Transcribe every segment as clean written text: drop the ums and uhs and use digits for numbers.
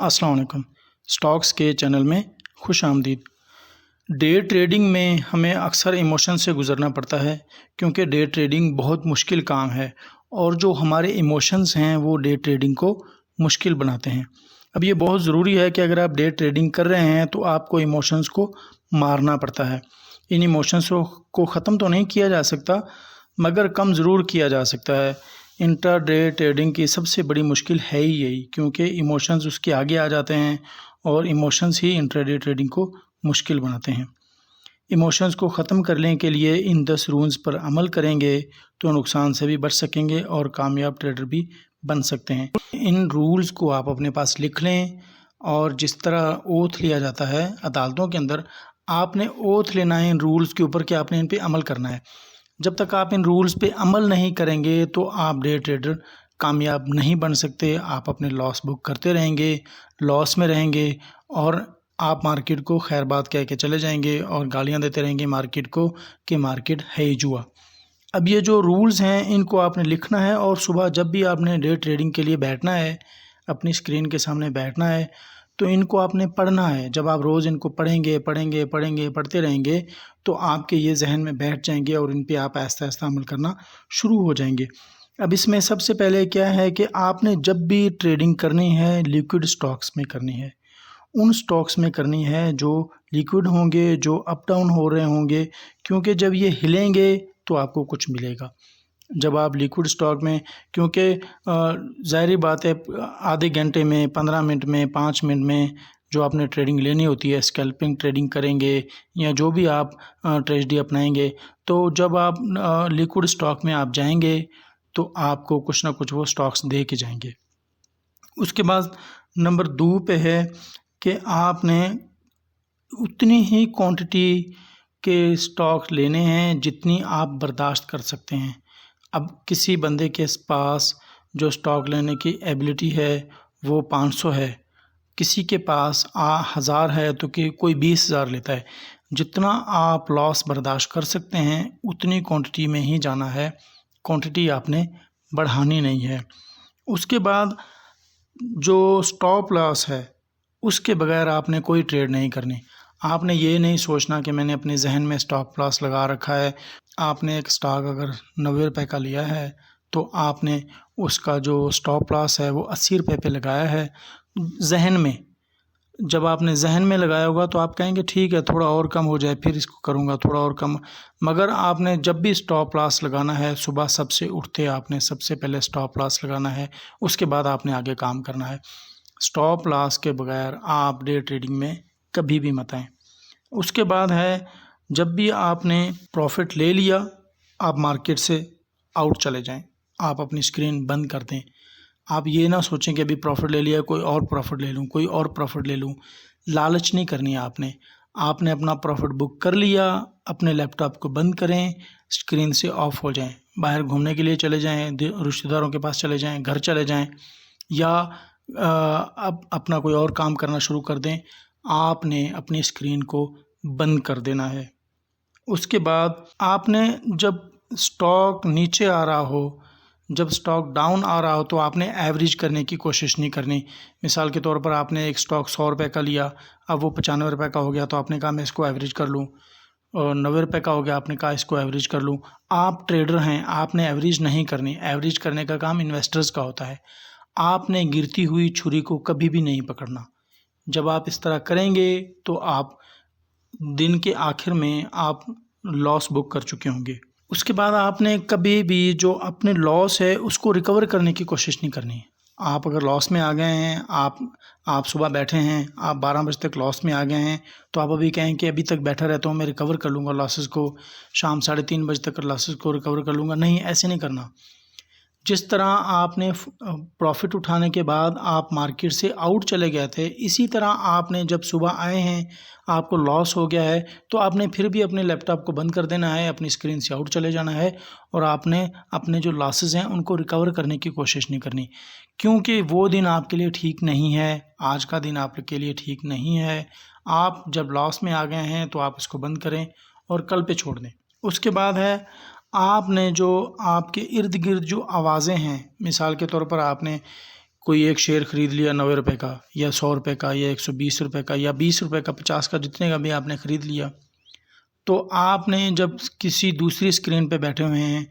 السلام علیکم۔ سٹاکس کے چینل میں خوش آمدید۔ ڈے ٹریڈنگ میں ہمیں اکثر ایموشن سے گزرنا پڑتا ہے کیونکہ ڈے ٹریڈنگ بہت مشکل کام ہے اور جو ہمارے ایموشنز ہیں وہ ڈے ٹریڈنگ کو مشکل بناتے ہیں۔ اب یہ بہت ضروری ہے کہ اگر آپ ڈے ٹریڈنگ کر رہے ہیں تو آپ کو ایموشنز کو مارنا پڑتا ہے۔ ان ایموشنز کو ختم تو نہیں کیا جا سکتا مگر کم ضرور کیا جا سکتا ہے۔ انٹر ڈے ٹریڈنگ کی سب سے بڑی مشکل ہے ہی یہی، کیونکہ ایموشنز اس کے آگے آ جاتے ہیں اور ایموشنز ہی انٹر ڈے ٹریڈنگ کو مشکل بناتے ہیں۔ ایموشنز کو ختم کرنے کے لیے ان 10 رولز پر عمل کریں گے تو نقصان سے بھی بچ سکیں گے اور کامیاب ٹریڈر بھی بن سکتے ہیں۔ ان رولز کو آپ اپنے پاس لکھ لیں اور جس طرح اوتھ لیا جاتا ہے عدالتوں کے اندر، آپ نے اوتھ لینا ہے ان رولز کے اوپر کہ آپ نے ان پہ عمل کرنا ہے۔ جب تک آپ ان رولز پہ عمل نہیں کریں گے تو آپ ڈے ٹریڈر کامیاب نہیں بن سکتے۔ آپ اپنے لاس بک کرتے رہیں گے، لاس میں رہیں گے اور آپ مارکیٹ کو خیر بات کہہ کے چلے جائیں گے اور گالیاں دیتے رہیں گے مارکیٹ کو کہ مارکیٹ ہے ہی جوا۔ اب یہ جو رولز ہیں ان کو آپ نے لکھنا ہے اور صبح جب بھی آپ نے ڈے ٹریڈنگ کے لیے بیٹھنا ہے، اپنی اسکرین کے سامنے بیٹھنا ہے تو ان کو آپ نے پڑھنا ہے۔ جب آپ روز ان کو پڑھتے رہیں گے تو آپ کے یہ ذہن میں بیٹھ جائیں گے اور ان پہ آپ آہستہ آہستہ عمل کرنا شروع ہو جائیں گے۔ اب اس میں سب سے پہلے کیا ہے کہ آپ نے جب بھی ٹریڈنگ کرنی ہے لیکوڈ سٹاکس میں کرنی ہے، ان سٹاکس میں کرنی ہے جو لیکوڈ ہوں گے، جو اپ ڈاؤن ہو رہے ہوں گے، کیونکہ جب یہ ہلیں گے تو آپ کو کچھ ملے گا۔ جب آپ لیکوڈ سٹاک میں، کیونکہ ظاہری بات ہے آدھے گھنٹے میں، 15 منٹ میں، 5 منٹ میں جو آپ نے ٹریڈنگ لینی ہوتی ہے، اسکیلپنگ ٹریڈنگ کریں گے یا جو بھی آپ ٹریجڈی اپنائیں گے، تو جب آپ لیکوڈ سٹاک میں آپ جائیں گے تو آپ کو کچھ نہ کچھ وہ سٹاکس دے کے جائیں گے۔ اس کے بعد نمبر 2 پہ ہے کہ آپ نے اتنی ہی کوانٹٹی کے سٹاک لینے ہیں جتنی آپ برداشت کر سکتے ہیں۔ اب کسی بندے کے پاس جو سٹاک لینے کی ایبلٹی ہے وہ 500 ہے، کسی کے پاس 1000 ہے تو کہ کوئی 20,000 لیتا ہے۔ جتنا آپ لاس برداشت کر سکتے ہیں اتنی کوانٹٹی میں ہی جانا ہے، کوانٹٹی آپ نے بڑھانی نہیں ہے۔ اس کے بعد جو سٹاپ لاس ہے اس کے بغیر آپ نے کوئی ٹریڈ نہیں کرنی۔ آپ نے یہ نہیں سوچنا کہ میں نے اپنے ذہن میں سٹاپ لاس لگا رکھا ہے۔ آپ نے ایک سٹاک اگر 90 روپے کا لیا ہے تو آپ نے اس کا جو سٹاپ لاس ہے وہ 80 روپے پہ لگایا ہے ذہن میں۔ جب آپ نے ذہن میں لگایا ہوگا تو آپ کہیں گے ٹھیک ہے تھوڑا اور کم ہو جائے پھر اس کو کروں گا، تھوڑا اور کم، مگر آپ نے جب بھی سٹاپ لاس لگانا ہے صبح سب سے اٹھتے آپ نے سب سے پہلے سٹاپ لاس لگانا ہے، اس کے بعد آپ نے آگے کام کرنا ہے۔ سٹاپ لاس کے بغیر آپ ڈے ٹریڈنگ میں کبھی بھی مت آئیں۔ اس کے بعد ہے جب بھی آپ نے پروفٹ لے لیا آپ مارکیٹ سے آؤٹ چلے جائیں، آپ اپنی اسکرین بند کر دیں۔ آپ یہ نہ سوچیں کہ ابھی پروفٹ لے لیا کوئی اور پروفٹ لے لوں، کوئی اور پروفٹ لے لوں، لالچ نہیں کرنی آپ نے۔ آپ نے اپنا پروفٹ بک کر لیا، اپنے لیپ ٹاپ کو بند کریں، اسکرین سے آف ہو جائیں، باہر گھومنے کے لیے چلے جائیں، رشتہ داروں کے پاس چلے جائیں، گھر چلے جائیں یا اب اپنا کوئی اور کام کرنا شروع کر دیں۔ آپ نے اپنی اسکرین کو بند کر دینا ہے۔ اس کے بعد آپ نے جب سٹاک نیچے آ رہا ہو، جب سٹاک ڈاؤن آ رہا ہو تو آپ نے ایوریج کرنے کی کوشش نہیں کرنی۔ مثال کے طور پر آپ نے ایک سٹاک 100 روپے کا لیا، اب وہ 95 روپے کا ہو گیا تو آپ نے کہا میں اس کو ایوریج کر لوں، اور 90 روپے کا ہو گیا آپ نے کہا اس کو ایوریج کر لوں۔ آپ ٹریڈر ہیں، آپ نے ایوریج نہیں کرنی۔ ایوریج کرنے کا کام انویسٹرز کا ہوتا ہے۔ آپ نے گرتی ہوئی چھری کو کبھی بھی نہیں پکڑنا۔ جب آپ اس طرح کریں گے تو آپ دن کے آخر میں آپ لاس بک کر چکے ہوں گے۔ اس کے بعد آپ نے کبھی بھی جو اپنے لاس ہے اس کو ریکور کرنے کی کوشش نہیں کرنی۔ آپ اگر لاس میں آ گئے ہیں، آپ صبح بیٹھے ہیں، آپ 12 بجے تک لاس میں آ گئے ہیں تو آپ ابھی کہیں کہ ابھی تک بیٹھا رہتا ہوں، میں ریکور کر لوں گا لاسز کو، شام 3:30 بجے تک لاسز کو ریکور کر لوں گا۔ نہیں، ایسے نہیں کرنا۔ جس طرح آپ نے پروفٹ اٹھانے کے بعد آپ مارکیٹ سے آؤٹ چلے گئے تھے، اسی طرح آپ نے جب صبح آئے ہیں آپ کو لاس ہو گیا ہے تو آپ نے پھر بھی اپنے لیپ ٹاپ کو بند کر دینا ہے، اپنی اسکرین سے آؤٹ چلے جانا ہے اور آپ نے اپنے جو لاسز ہیں ان کو ریکور کرنے کی کوشش نہیں کرنی، کیونکہ وہ دن آپ کے لیے ٹھیک نہیں ہے، آج کا دن آپ کے لیے ٹھیک نہیں ہے۔ آپ جب لاس میں آ گئے ہیں تو آپ اس کو بند کریں اور کل پہ چھوڑ دیں۔ اس کے بعد ہے آپ نے جو آپ کے ارد گرد جو آوازیں ہیں، مثال کے طور پر آپ نے کوئی ایک شیئر خرید لیا 90 روپے کا یا 100 روپے کا یا 120 روپے کا یا 20 روپے کا 50 کا، جتنے کا بھی آپ نے خرید لیا، تو آپ نے جب کسی دوسری اسکرین پہ بیٹھے ہوئے ہیں،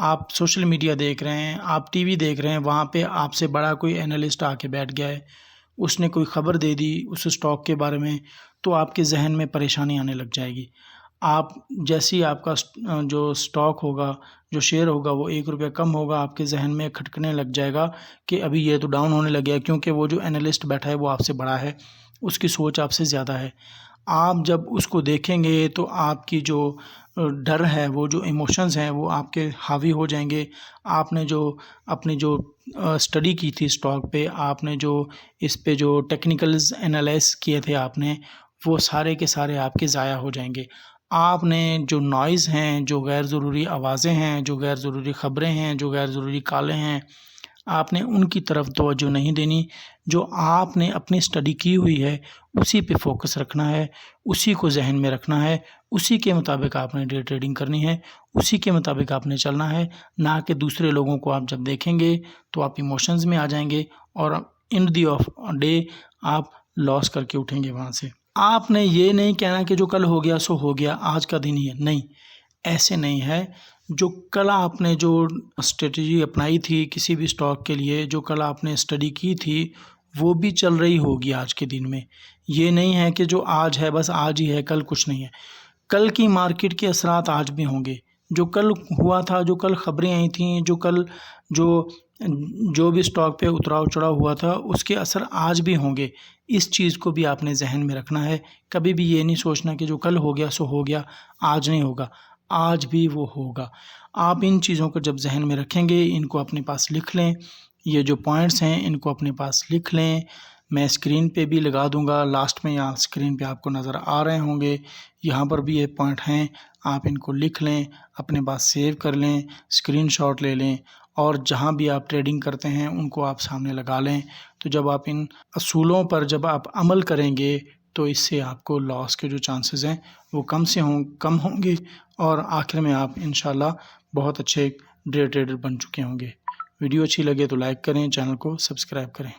آپ سوشل میڈیا دیکھ رہے ہیں، آپ ٹی وی دیکھ رہے ہیں، وہاں پہ آپ سے بڑا کوئی اینالسٹ آ کے بیٹھ گیا ہے، اس نے کوئی خبر دے دی اس اسٹاک کے بارے میں، تو آپ کے ذہن میں پریشانی آنے لگ جائے گی۔ آپ جیسے ہی آپ کا جو اسٹاک ہوگا، جو شیئر ہوگا، وہ 1 روپیہ کم ہوگا، آپ کے ذہن میں کھٹکنے لگ جائے گا کہ ابھی یہ تو ڈاؤن ہونے لگ گیا، کیونکہ وہ جو اینالسٹ بیٹھا ہے وہ آپ سے بڑا ہے، اس کی سوچ آپ سے زیادہ ہے۔ آپ جب اس کو دیکھیں گے تو آپ کی جو ڈر ہے، وہ جو ایموشنز ہیں، وہ آپ کے حاوی ہو جائیں گے۔ آپ نے جو اپنی جو اسٹڈی کی تھی اسٹاک پہ، آپ نے جو اس پہ جو ٹیکنیکلز انالائز کیے تھے آپ نے، وہ سارے کے سارے آپ کے ضائع ہو جائیں گے۔ آپ نے جو نوائز ہیں، جو غیر ضروری آوازیں ہیں، جو غیر ضروری خبریں ہیں، جو غیر ضروری کالیں ہیں، آپ نے ان کی طرف توجہ نہیں دینی۔ جو آپ نے اپنی اسٹڈی کی ہوئی ہے اسی پہ فوکس رکھنا ہے، اسی کو ذہن میں رکھنا ہے، اسی کے مطابق آپ نے ڈے ٹریڈنگ کرنی ہے، اسی کے مطابق آپ نے چلنا ہے، نہ کہ دوسرے لوگوں کو آپ جب دیکھیں گے تو آپ ایموشنز میں آ جائیں گے اور اینڈ دی آف ڈے آپ لاس کر کے اٹھیں گے وہاں سے۔ آپ نے یہ نہیں کہنا کہ جو کل ہو گیا سو ہو گیا، آج کا دن ہی ہے، نہیں، ایسے نہیں ہے۔ جو کل آپ نے جو اسٹریٹجی اپنائی تھی کسی بھی اسٹاک کے لیے، جو کل آپ نے اسٹڈی کی تھی، وہ بھی چل رہی ہوگی آج کے دن میں۔ یہ نہیں ہے کہ جو آج ہے بس آج ہی ہے، کل کچھ نہیں ہے۔ کل کی مارکیٹ کے اثرات آج بھی ہوں گے۔ جو کل ہوا تھا، جو کل خبریں آئی تھیں، جو کل جو بھی اسٹاک پہ اتراؤ چڑھاؤ ہوا تھا، اس کے اثر آج بھی ہوں گے۔ اس چیز کو بھی آپ نے ذہن میں رکھنا ہے۔ کبھی بھی یہ نہیں سوچنا کہ جو کل ہو گیا سو ہو گیا، آج نہیں ہوگا، آج بھی وہ ہوگا۔ آپ ان چیزوں کو جب ذہن میں رکھیں گے، ان کو اپنے پاس لکھ لیں، یہ جو پوائنٹس ہیں ان کو اپنے پاس لکھ لیں۔ میں اسکرین پہ بھی لگا دوں گا، لاسٹ میں یہاں اسکرین پہ آپ کو نظر آ رہے ہوں گے، یہاں پر بھی یہ پوائنٹ ہیں، آپ ان کو لکھ لیں، اپنے پاس سیو کر لیں، اسکرین شاٹ لے لیں، اور جہاں بھی آپ ٹریڈنگ کرتے ہیں ان کو آپ سامنے لگا لیں۔ تو جب آپ ان اصولوں پر جب آپ عمل کریں گے تو اس سے آپ کو لاس کے جو چانسز ہیں وہ کم ہوں گے، اور آخر میں آپ انشاءاللہ بہت اچھے ڈے ٹریڈر بن چکے ہوں گے۔ ویڈیو اچھی لگے تو لائک کریں، چینل کو سبسکرائب کریں۔